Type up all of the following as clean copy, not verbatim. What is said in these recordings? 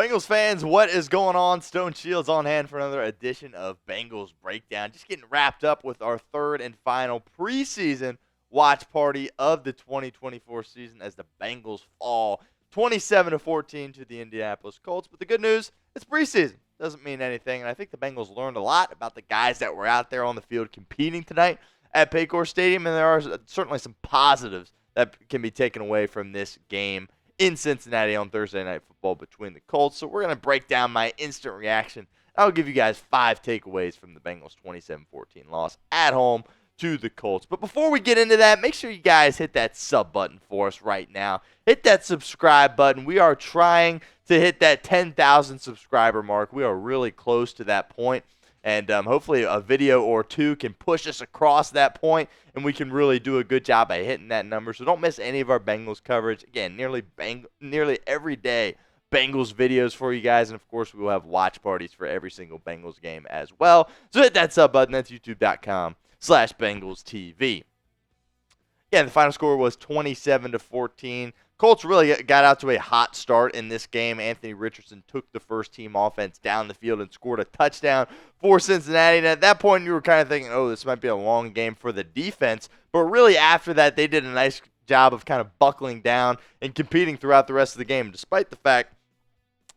Bengals fans, what is going on? Stone Shields on hand for another edition of Bengals Breakdown. Just getting wrapped up with our third and final preseason watch party of the 2024 season as the Bengals fall 27-14 to the Indianapolis Colts. But the good news, it's preseason. Doesn't mean anything. And I think the Bengals learned a lot about the guys that were out there on the field competing tonight at Paycor Stadium. And there are certainly some positives that can be taken away from this game in Cincinnati on Thursday Night Football between the Colts. So we're going to break down my instant reaction. I'll give you guys 5 takeaways from the Bengals' 27-14 loss at home to the Colts. But before we get into that, make sure you guys hit that sub button for us right now. Hit that subscribe button. We are trying to hit that 10,000 subscriber mark. We are really close to that point. And hopefully a video or two can push us across that point, and we can really do a good job at hitting that number. So don't miss any of our Bengals coverage. Again, nearly every day, Bengals videos for you guys. And, of course, we will have watch parties for every single Bengals game as well. So hit that sub button. That's youtube.com/BengalsTV. Yeah, the final score was 27-14. Colts really got out to a hot start in this game. Anthony Richardson took the first-team offense down the field and scored a touchdown for Cincinnati. And at that point, you were kind of thinking, oh, this might be a long game for the defense. But really after that, they did a nice job of kind of buckling down and competing throughout the rest of the game, despite the fact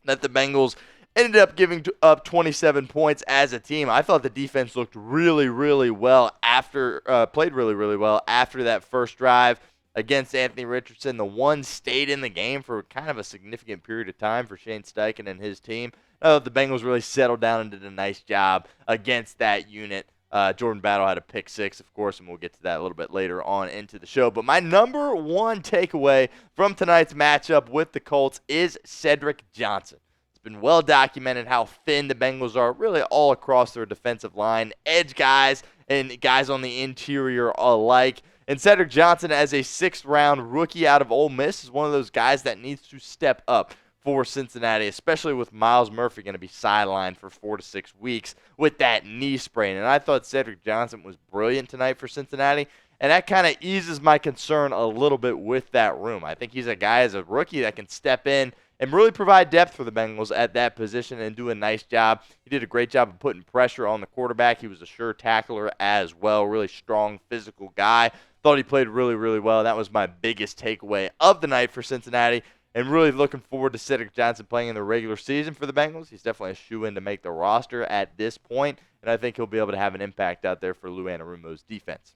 that the Bengals ended up giving up 27 points as a team. I thought the defense looked really, really well played really, really well after that first drive against Anthony Richardson. The one stayed in the game for kind of a significant period of time for Shane Steichen and his team. I thought the Bengals really settled down and did a nice job against that unit. Jordan Battle had a pick six, of course, and we'll get to that a little bit later on into the show. But my number one takeaway from tonight's matchup with the Colts is Cedric Johnson. It's been well documented how thin the Bengals are really all across their defensive line, edge guys and guys on the interior alike. And Cedric Johnson, as a 6th-round rookie out of Ole Miss, is one of those guys that needs to step up for Cincinnati, especially with Myles Murphy going to be sidelined for 4 to 6 weeks with that knee sprain. And I thought Cedric Johnson was brilliant tonight for Cincinnati, and that kind of eases my concern a little bit with that room. I think he's a guy as a rookie that can step in and really provide depth for the Bengals at that position and do a nice job. He did a great job of putting pressure on the quarterback. He was a sure tackler as well, really strong physical guy. Thought he played really, really well. That was my biggest takeaway of the night for Cincinnati, and really looking forward to Cedric Johnson playing in the regular season for the Bengals. He's definitely a shoo-in to make the roster at this point, and I think he'll be able to have an impact out there for Lou Anarumo's defense.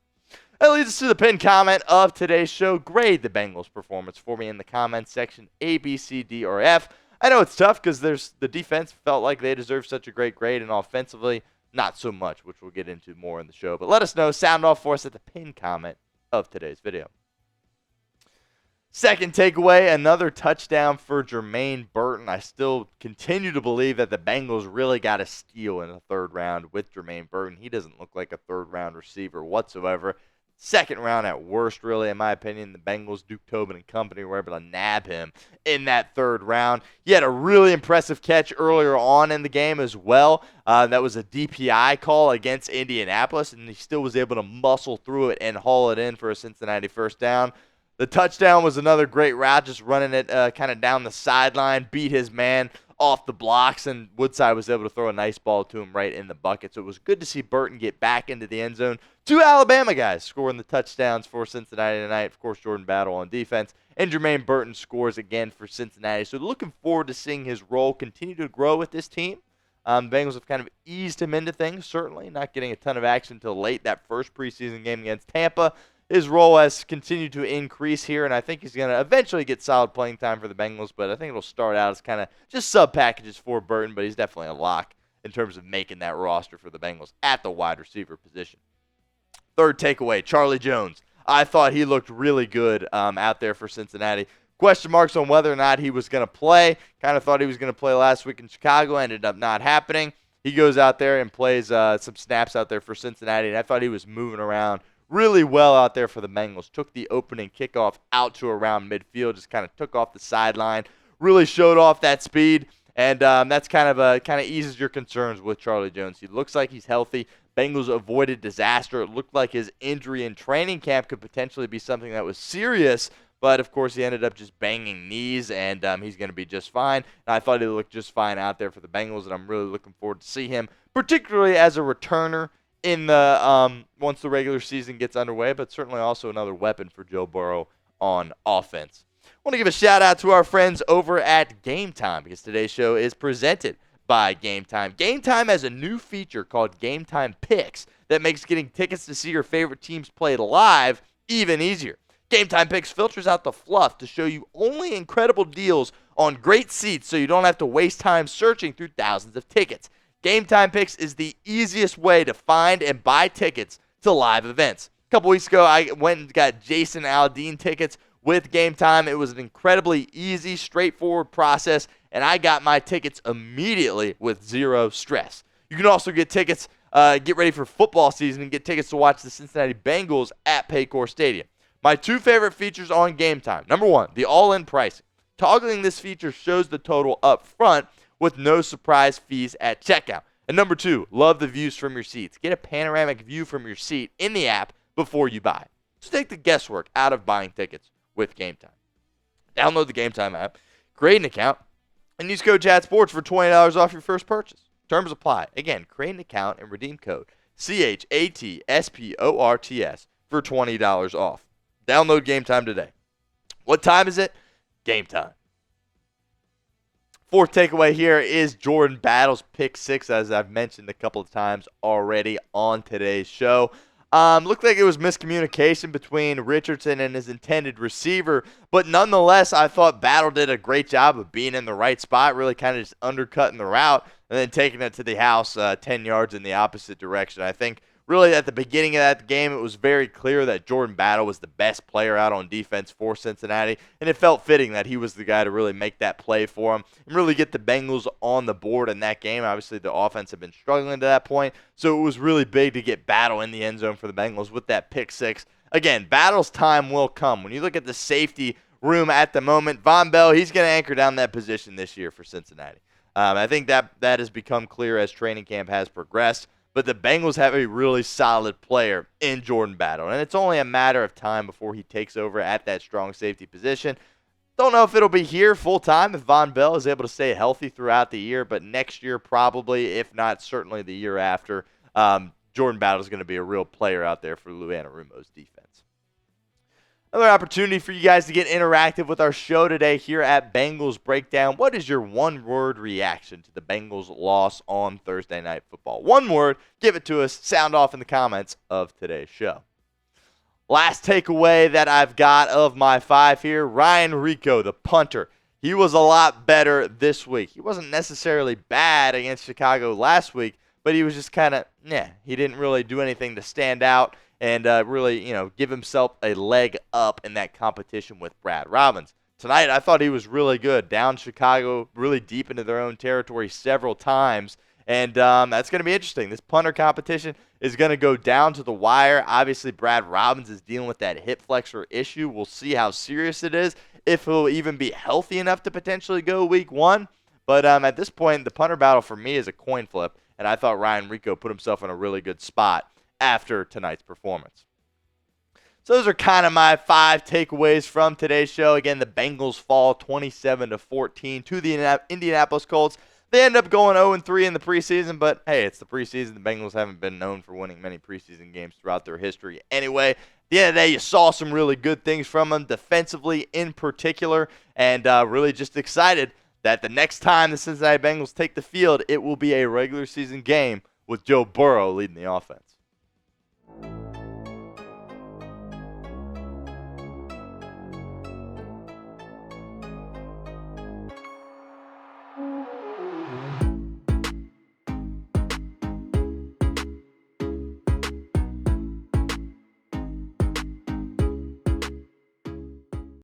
That leads us to the pinned comment of today's show. Grade the Bengals' performance for me in the comments section, A, B, C, D, or F. I know it's tough because the defense felt like they deserved such a great grade, and offensively, not so much, which we'll get into more in the show. But let us know. Sound off for us at the pinned comment of today's video. Second takeaway, another touchdown for Jermaine Burton. I still continue to believe that the Bengals really got a steal in the 3rd round with Jermaine Burton. He doesn't look like a 3rd-round receiver whatsoever. 2nd round at worst, really, in my opinion. The Bengals, Duke Tobin and company, were able to nab him in that 3rd round. He had a really impressive catch earlier on in the game as well. That was a DPI call against Indianapolis, and he still was able to muscle through it and haul it in for a Cincinnati first down. The touchdown was another great route, just running it kind of down the sideline, beat his man off the blocks, and Woodside was able to throw a nice ball to him right in the bucket. So it was good to see Burton get back into the end zone. 2 Alabama guys scoring the touchdowns for Cincinnati tonight. Of course, Jordan Battle on defense, and Jermaine Burton scores again for Cincinnati. So looking forward to seeing his role continue to grow with this team. The Bengals have kind of eased him into things, certainly, not getting a ton of action until late that first preseason game against Tampa. His role has continued to increase here, and I think he's going to eventually get solid playing time for the Bengals, but I think it'll start out as kind of just sub-packages for Burton, but he's definitely a lock in terms of making that roster for the Bengals at the wide receiver position. Third takeaway, Charlie Jones. I thought he looked really good out there for Cincinnati. Question marks on whether or not he was going to play. Kind of thought he was going to play last week in Chicago. Ended up not happening. He goes out there and plays some snaps out there for Cincinnati, and I thought he was moving around really well out there for the Bengals. Took the opening kickoff out to around midfield, just kind of took off the sideline, really showed off that speed, and that's kind of eases your concerns with Charlie Jones. He looks like he's healthy. Bengals avoided disaster. It looked like his injury in training camp could potentially be something that was serious, But, of course, he ended up just banging knees, and he's going to be just fine. And I thought he looked just fine out there for the Bengals, and I'm really looking forward to see him, particularly as a returner in the once the regular season gets underway, but certainly also another weapon for Joe Burrow on offense. I want to give a shout-out to our friends over at Game Time because today's show is presented by Game Time. Game Time has a new feature called Game Time Picks that makes getting tickets to see your favorite teams play live even easier. Game Time Picks filters out the fluff to show you only incredible deals on great seats so you don't have to waste time searching through thousands of tickets. Game Time Picks is the easiest way to find and buy tickets to live events. A couple weeks ago, I went and got Jason Aldean tickets with Game Time. It was an incredibly easy, straightforward process, and I got my tickets immediately with zero stress. You can also get tickets, get ready for football season, and get tickets to watch the Cincinnati Bengals at Paycor Stadium. My two favorite features on Game Time. Number one, the all-in pricing. Toggling this feature shows the total up front with no surprise fees at checkout. And number two, love the views from your seats. Get a panoramic view from your seat in the app before you buy. So take the guesswork out of buying tickets with Game Time. Download the Game Time app, create an account, and use code CHATSPORTS for $20 off your first purchase. Terms apply. Again, create an account and redeem code CHATSPORTS for $20 off. Download Game Time today. What time is it? Game time. Fourth takeaway here is Jordan Battle's pick six, as I've mentioned a couple of times already on today's show. Looked like it was miscommunication between Richardson and his intended receiver, but nonetheless, I thought Battle did a great job of being in the right spot, really kind of just undercutting the route and then taking it to the house 10 yards in the opposite direction. I think really at the beginning of that game, it was very clear that Jordan Battle was the best player out on defense for Cincinnati, and it felt fitting that he was the guy to really make that play for him and really get the Bengals on the board in that game. Obviously, the offense had been struggling to that point, so it was really big to get Battle in the end zone for the Bengals with that pick six. Again, Battle's time will come. When you look at the safety room at the moment, Von Bell, he's going to anchor down that position this year for Cincinnati. I think that has become clear as training camp has progressed. But the Bengals have a really solid player in Jordan Battle. And it's only a matter of time before he takes over at that strong safety position. Don't know if it'll be here full-time if Von Bell is able to stay healthy throughout the year. But next year probably, if not certainly the year after, Jordan Battle is going to be a real player out there for Lou Anarumo's defense. Another opportunity for you guys to get interactive with our show today here at Bengals Breakdown. What is your one-word reaction to the Bengals' loss on Thursday Night Football? One word, give it to us, sound off in the comments of today's show. Last takeaway that I've got of my five here, Ryan Rehkow, the punter. He was a lot better this week. He wasn't necessarily bad against Chicago last week, but he was just kind of, he didn't really do anything to stand out and really, give himself a leg up in that competition with Brad Robbins. Tonight, I thought he was really good. Down Chicago, really deep into their own territory several times. And that's going to be interesting. This punter competition is going to go down to the wire. Obviously, Brad Robbins is dealing with that hip flexor issue. We'll see how serious it is, if he'll even be healthy enough to potentially go week one. But at this point, the punter battle for me is a coin flip. And I thought Ryan Rehkow put himself in a really good spot after tonight's performance. So those are kind of my five takeaways from today's show. Again, the Bengals fall 27-14 to the Indianapolis Colts. They end up going 0-3 in the preseason, but hey, it's the preseason. The Bengals haven't been known for winning many preseason games throughout their history anyway. At the end of the day, you saw some really good things from them, defensively in particular, and really just excited that the next time the Cincinnati Bengals take the field, it will be a regular season game with Joe Burrow leading the offense.